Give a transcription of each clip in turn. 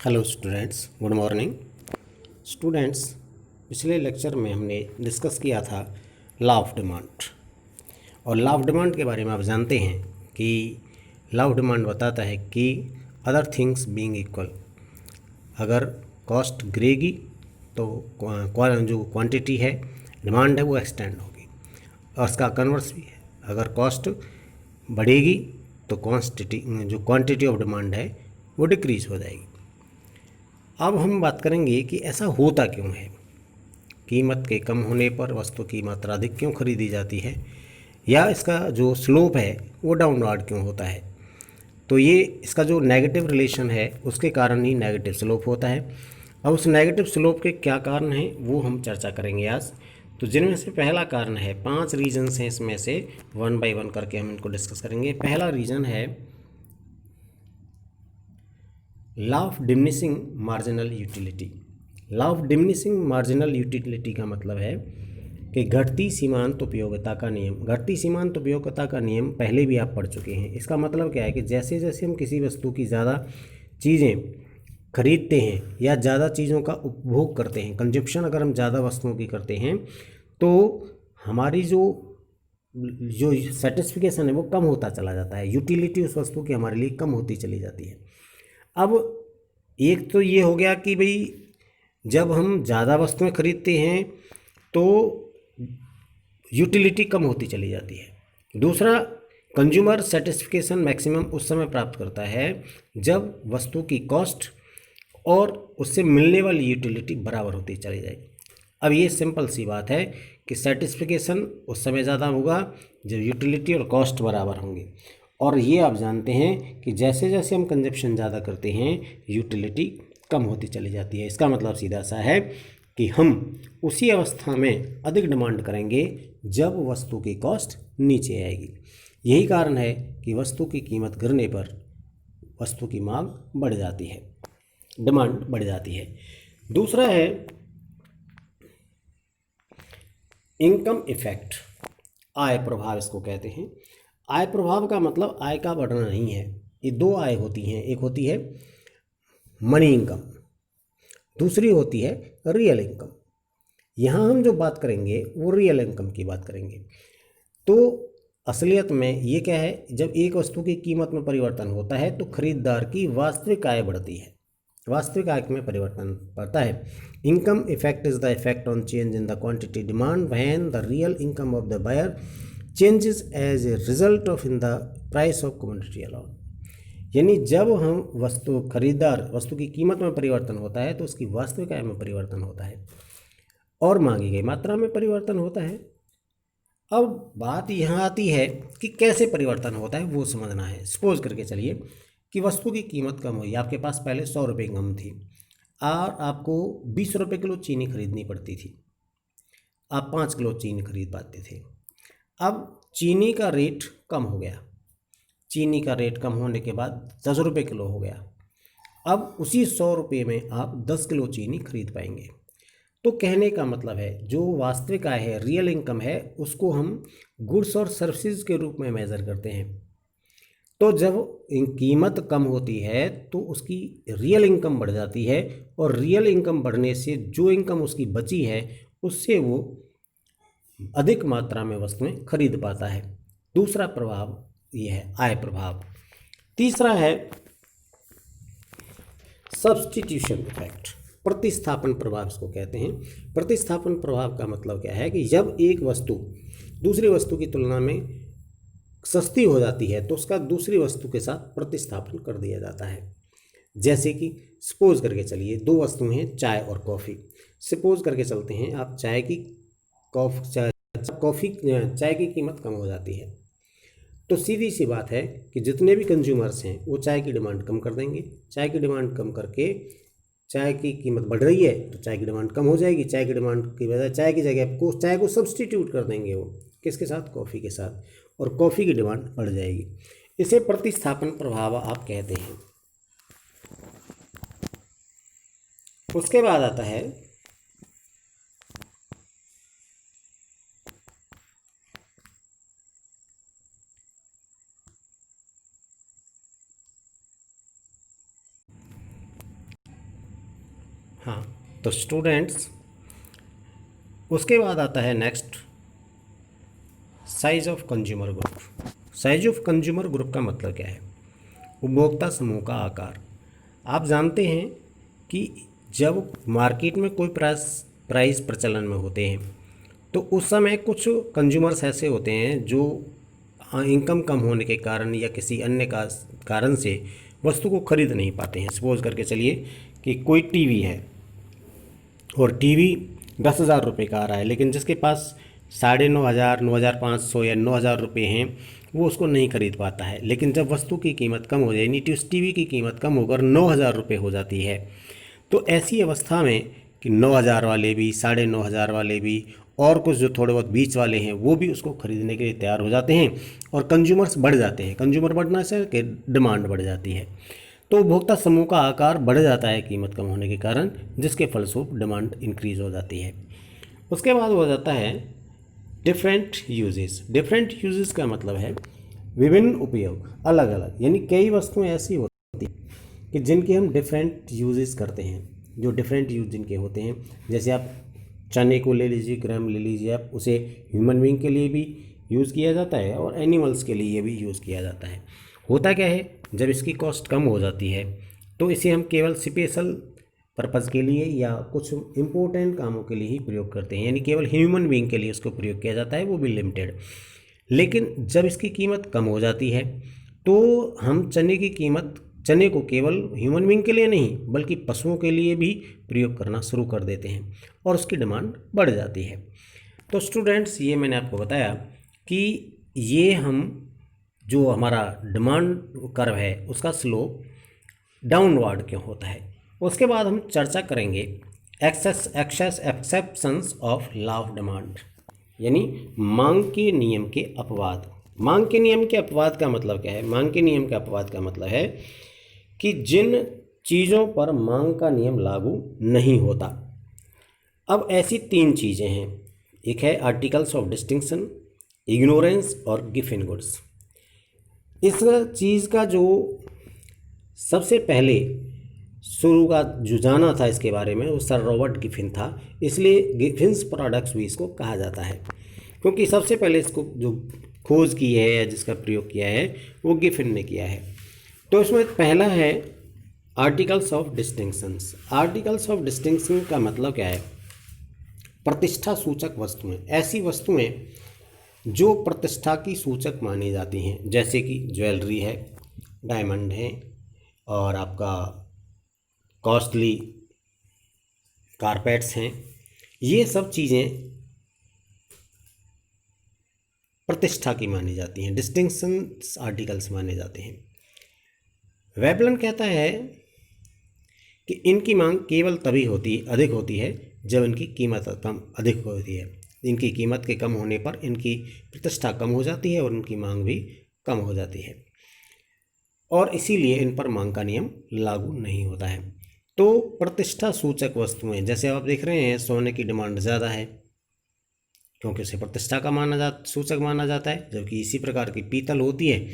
Hello students, good morning students. पिछले lecture में हमने डिस्कस किया था लॉ ऑफ डिमांड। और लॉ ऑफ डिमांड के बारे में आप जानते हैं कि लॉ ऑफ डिमांड बताता है कि अदर थिंग्स बीइंग इक्वल, अगर कॉस्ट गिरेगी तो जो क्वांटिटी है, डिमांड है, वो एक्सटेंड होगी। और इसका कन्वर्स भी है, अगर कॉस्ट बढ़ेगी तो क्वांटिटी ऑफ डिमांड है वो डिक्रीज हो जाएगी। अब हम बात करेंगे कि ऐसा होता क्यों है, कीमत के कम होने पर वस्तु की मात्रा अधिक क्यों खरीदी जाती है, या इसका जो स्लोप है वो डाउनवर्ड क्यों होता है। तो ये इसका जो नेगेटिव रिलेशन है उसके कारण ही नेगेटिव स्लोप होता है। अब उस नेगेटिव स्लोप के क्या कारण हैं वो हम चर्चा करेंगे आज। तो जिनमें से पहला कारण है, 5 रीजन्स हैं, इसमें से वन बाय वन करके हम इनको डिस्कस करेंगे। पहला रीज़न है law of diminishing marginal utility. Law of diminishing marginal utility का मतलब है कि घटती सीमांत उपयोगिता का नियम। घटती सीमांत उपयोगिता का नियम पहले भी आप पढ़ चुके हैं। इसका मतलब क्या है कि जैसे जैसे हम किसी वस्तु की ज़्यादा चीज़ें खरीदते हैं या ज़्यादा चीज़ों का उपभोग करते हैं, कंजप्शन अगर हम ज़्यादा वस्तुओं की करते हैं, तो हमारी जो जो सेटिस्फिकेशन है वो कम होता चला जाता है। यूटिलिटी उस वस्तु की हमारे लिए कम होती चली जाती है। अब एक तो ये हो गया कि भाई जब हम ज़्यादा वस्तुएं खरीदते हैं तो यूटिलिटी कम होती चली जाती है। दूसरा, कंज्यूमर सेटिस्फिकेशन मैक्सिमम उस समय प्राप्त करता है जब वस्तु की कॉस्ट और उससे मिलने वाली यूटिलिटी बराबर होती चली जाएगी। अब ये सिंपल सी बात है कि सेटिस्फिकेशन उस समय ज़्यादा होगा जब यूटिलिटी और कॉस्ट बराबर होंगे। और ये आप जानते हैं कि जैसे जैसे हम कंजप्शन ज़्यादा करते हैं यूटिलिटी कम होती चली जाती है। इसका मतलब सीधा सा है कि हम उसी अवस्था में अधिक डिमांड करेंगे जब वस्तु की कॉस्ट नीचे आएगी। यही कारण है कि वस्तु की कीमत गिरने पर वस्तु की मांग बढ़ जाती है, डिमांड बढ़ जाती है। दूसरा है इनकम इफेक्ट, आय प्रभाव इसको कहते हैं। आय प्रभाव का मतलब आय का बढ़ना नहीं है। ये दो आय होती हैं, एक होती है मनी इनकम, दूसरी होती है रियल इनकम। यहाँ हम जो बात करेंगे वो रियल इनकम की बात करेंगे। तो असलियत में ये क्या है, जब एक वस्तु की कीमत में परिवर्तन होता है तो खरीदार की वास्तविक आय बढ़ती है, वास्तविक आय में परिवर्तन पड़ता है। Income effect is the effect on change in the quantity demand when the real income of the buyer changes as a result of in the price of commodity allowed. यानी जब हम खरीदार वस्तु की कीमत में परिवर्तन होता है तो उसकी वास्तविक आय में परिवर्तन होता है और मांगी गई मात्रा में परिवर्तन होता है। अब बात यहाँ आती है कि कैसे परिवर्तन होता है वो समझना है। सपोज करके चलिए कि वस्तु की कीमत कम हुई, आपके पास पहले 100 रुपये कम थी और आपको 20 रुपये किलो चीनी खरीदनी पड़ती थी, आप 5 किलो चीनी खरीद पाते थे। अब चीनी का रेट कम हो गया, चीनी का रेट कम होने के बाद 10 रुपये किलो हो गया। अब उसी 100 रुपये में आप 10 किलो चीनी खरीद पाएंगे। तो कहने का मतलब है जो वास्तविक आय है, रियल इनकम है, उसको हम गुड्स और सर्विसेज के रूप में मेज़र करते हैं। तो जब कीमत कम होती है तो उसकी रियल इनकम बढ़ जाती है और रियल इनकम बढ़ने से जो इनकम उसकी बची है उससे वो अधिक मात्रा में वस्तुएं खरीद पाता है। दूसरा प्रभाव ये है आय प्रभाव। तीसरा है सब्स्टिट्यूशन इफेक्ट, प्रतिस्थापन प्रभाव इसको कहते हैं। प्रतिस्थापन प्रभाव का मतलब क्या है कि जब एक वस्तु दूसरी वस्तु की तुलना में सस्ती हो जाती है तो उसका दूसरी वस्तु के साथ प्रतिस्थापन कर दिया जाता है। जैसे कि सपोज करके चलिए दो वस्तुएं हैं, चाय और कॉफ़ी। सपोज करके चलते हैं आप चाय की कीमत कम हो जाती है तो सीधी सी बात है कि जितने भी कंज्यूमर्स हैं वो चाय की डिमांड कम कर देंगे। चाय की डिमांड कम करके चाय की कीमत बढ़ रही है तो चाय की डिमांड कम हो जाएगी। चाय की डिमांड की बजाय चाय की जगह को चाय को सब्सटीट्यूट कर देंगे वो किसके साथ, कॉफ़ी के साथ, और कॉफ़ी की डिमांड बढ़ जाएगी। इसे प्रतिस्थापन प्रभाव आप कहते हैं। उसके बाद आता है हाँ, तो स्टूडेंट्स उसके बाद आता है next size of consumer group. Size of consumer group का मतलब क्या है? उपभोक्ता समूह का आकार। आप जानते हैं कि जब मार्केट में कोई प्राइस प्रचलन में होते हैं तो उस समय कुछ कंज्यूमर्स ऐसे होते हैं जो इनकम कम होने के कारण या किसी अन्य कारण से वस्तु को खरीद नहीं पाते हैं। सपोज करके चलिए कि कोई टीवी है और टीवी 10,000 रुपये का आ रहा है, लेकिन जिसके पास 9,500, 9,500 या 9,000 रुपये हैं वो उसको नहीं खरीद पाता है। लेकिन जब वस्तु की कीमत कम हो जाए, यानी कि उस टीवी की कीमत कम होकर 9,000 रुपये हो जाती है, तो ऐसी अवस्था में कि 9,000 वाले भी, 9,500 वाले भी और कुछ जो थोड़े बहुत बीच वाले हैं वो भी उसको खरीदने के लिए तैयार हो जाते हैं और कंज्यूमर्स बढ़ जाते हैं। कंज्यूमर बढ़ने से कि डिमांड बढ़ जाती है, तो उपभोक्ता समूह का आकार बढ़ जाता है कीमत कम होने के कारण, जिसके फलस्वरूप डिमांड इंक्रीज हो जाती है। उसके बाद हो जाता है डिफरेंट यूजेस। डिफरेंट यूजेस का मतलब है विभिन्न उपयोग, अलग अलग, यानी कई वस्तुएं ऐसी होती हैं कि जिनके हम डिफरेंट यूजेस करते हैं, जो डिफरेंट यूज जिनके होते हैं। जैसे आप चने को ले लीजिए, ग्राम ले लीजिए, आप उसे ह्यूमन बीइंग के लिए भी यूज़ किया जाता है और एनिमल्स के लिए भी यूज़ किया जाता है। होता क्या है, जब इसकी कॉस्ट कम हो जाती है तो इसे हम केवल स्पेशल पर्पज़ के लिए या कुछ इम्पोर्टेंट कामों के लिए ही प्रयोग करते हैं, यानी केवल ह्यूमन बीइंग के लिए उसको प्रयोग किया जाता है, वो भी लिमिटेड। लेकिन जब इसकी कीमत कम हो जाती है तो हम चने को केवल ह्यूमन बीइंग के लिए नहीं बल्कि पशुओं के लिए भी प्रयोग करना शुरू कर देते हैं और उसकी डिमांड बढ़ जाती है। तो स्टूडेंट्स, ये मैंने आपको बताया कि ये हम जो हमारा डिमांड कर्व है उसका स्लोप डाउनवर्ड क्यों होता है। उसके बाद हम चर्चा करेंगे exceptions of law of demand, यानी मांग के नियम के अपवाद। मांग के नियम के अपवाद का मतलब क्या है? मांग के नियम के अपवाद का मतलब है कि जिन चीज़ों पर मांग का नियम लागू नहीं होता। अब ऐसी 3 चीज़ें हैं, एक है आर्टिकल्स ऑफ डिस्टिंक्शन, इग्नोरेंस और गिवन गुड्स। इस चीज़ का जो सबसे पहले शुरू का जो जाना था इसके बारे में वो सर रॉबर्ट गिफिन था, इसलिए गिफिन्स प्रोडक्ट्स भी इसको कहा जाता है, क्योंकि सबसे पहले इसको जो खोज की है या जिसका प्रयोग किया है वो गिफिन ने किया है। तो इसमें पहला है articles of distinctions. Articles of distinction का मतलब क्या है? प्रतिष्ठा सूचक वस्तुएं, ऐसी वस्तुएं जो प्रतिष्ठा की सूचक मानी जाती हैं, जैसे कि ज्वेलरी है, डायमंड है और आपका कॉस्टली कारपेट्स हैं। ये सब चीज़ें प्रतिष्ठा की मानी जाती हैं, डिस्टिंक्शंस आर्टिकल्स माने जाते हैं। वेबलन कहता है कि इनकी मांग केवल तभी अधिक होती है जब इनकी कीमत अधिक होती है। इनकी कीमत के कम होने पर इनकी प्रतिष्ठा कम हो जाती है और इनकी मांग भी कम हो जाती है और इसीलिए इन पर मांग का नियम लागू नहीं होता है। तो प्रतिष्ठा सूचक वस्तुएं, जैसे आप देख रहे हैं सोने की डिमांड ज़्यादा है क्योंकि उसे प्रतिष्ठा का सूचक माना जाता है, जबकि इसी प्रकार की पीतल होती है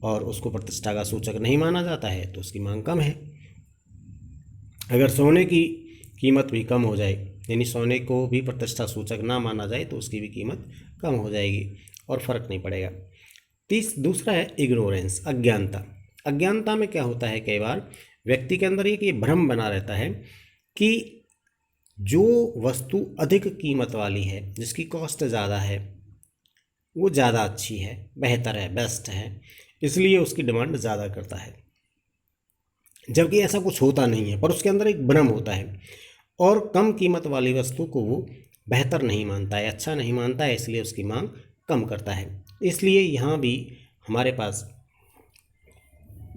और उसको प्रतिष्ठा का सूचक नहीं माना जाता है तो उसकी मांग कम है। अगर सोने की कीमत भी कम हो जाए, यानी सोने को भी प्रतिष्ठा सूचक ना माना जाए, तो उसकी भी कीमत कम हो जाएगी और फ़र्क नहीं पड़ेगा। दूसरा है इग्नोरेंस, अज्ञानता। अज्ञानता में क्या होता है, कई बार व्यक्ति के अंदर ये भ्रम बना रहता है कि जो वस्तु अधिक कीमत वाली है, जिसकी कॉस्ट ज़्यादा है, वो ज़्यादा अच्छी है, बेहतर है, बेस्ट है, इसलिए उसकी डिमांड ज़्यादा करता है, जबकि ऐसा कुछ होता नहीं है। पर उसके अंदर एक भ्रम होता है और कम कीमत वाली वस्तु को वो बेहतर नहीं मानता है, अच्छा नहीं मानता है, इसलिए उसकी मांग कम करता है। इसलिए यहाँ भी हमारे पास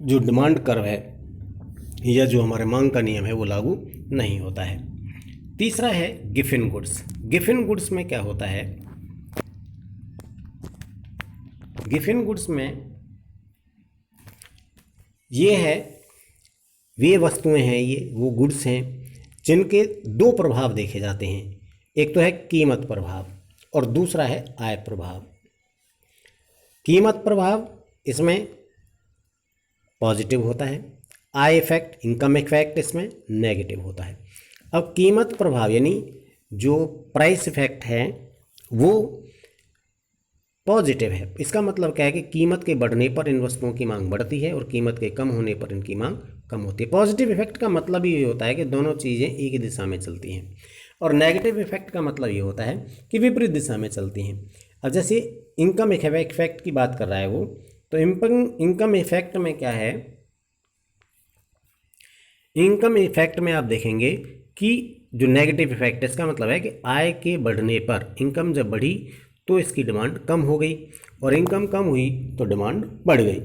जो डिमांड कर्व है या जो हमारे मांग का नियम है वो लागू नहीं होता है। तीसरा है गिवन गुड्स। गिवन गुड्स में क्या होता है? गिवन गुड्स में ये है, वे वस्तुएं हैं, ये वो गुड्स हैं जिनके 2 प्रभाव देखे जाते हैं। एक तो है कीमत प्रभाव और दूसरा है आय प्रभाव। कीमत प्रभाव इसमें पॉजिटिव होता है, आय इफेक्ट, इनकम इफेक्ट इसमें नेगेटिव होता है। अब कीमत प्रभाव यानी जो प्राइस इफेक्ट है वो पॉजिटिव है। इसका मतलब क्या है कि कीमत के बढ़ने पर इन वस्तुओं की मांग बढ़ती है और कीमत के कम होने पर इनकी मांग कम होती है। पॉजिटिव इफेक्ट का मतलब ये होता है कि दोनों चीज़ें एक ही दिशा में चलती हैं, और नेगेटिव इफेक्ट का मतलब ये होता है कि विपरीत दिशा में चलती हैं। अब जैसे इनकम इफेक्ट की बात कर रहा है वो, तो इनकम इफेक्ट में क्या है, इनकम इफेक्ट में आप देखेंगे कि जो नेगेटिव इफेक्ट है इसका मतलब है कि आय के बढ़ने पर इनकम जब बढ़ी तो इसकी डिमांड कम हो गई, और इनकम कम हुई तो डिमांड बढ़ गई।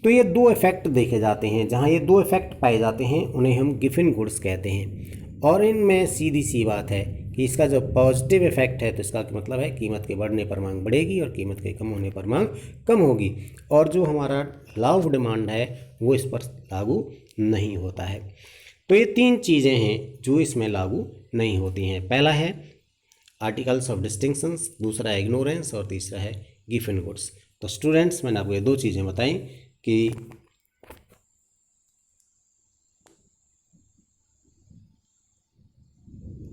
तो ये दो इफेक्ट देखे जाते हैं। जहाँ ये दो इफेक्ट पाए जाते हैं उन्हें हम गिफिन गुड्स कहते हैं। और इनमें सीधी सी बात है कि इसका जो पॉजिटिव इफेक्ट है तो इसका मतलब है कीमत के बढ़ने पर मांग बढ़ेगी और कीमत के कम होने पर मांग कम होगी, और जो हमारा लॉ ऑफ डिमांड है वो इस पर लागू नहीं होता है। तो ये तीन चीज़ें हैं जो इसमें लागू नहीं होती हैं। पहला है आर्टिकल्स ऑफ डिस्टिंक्शंस, दूसरा है इग्नोरेंस और तीसरा है गिफिन गुड्स। तो स्टूडेंट्स, मैंने आपको ये दो चीज़ें बताई कि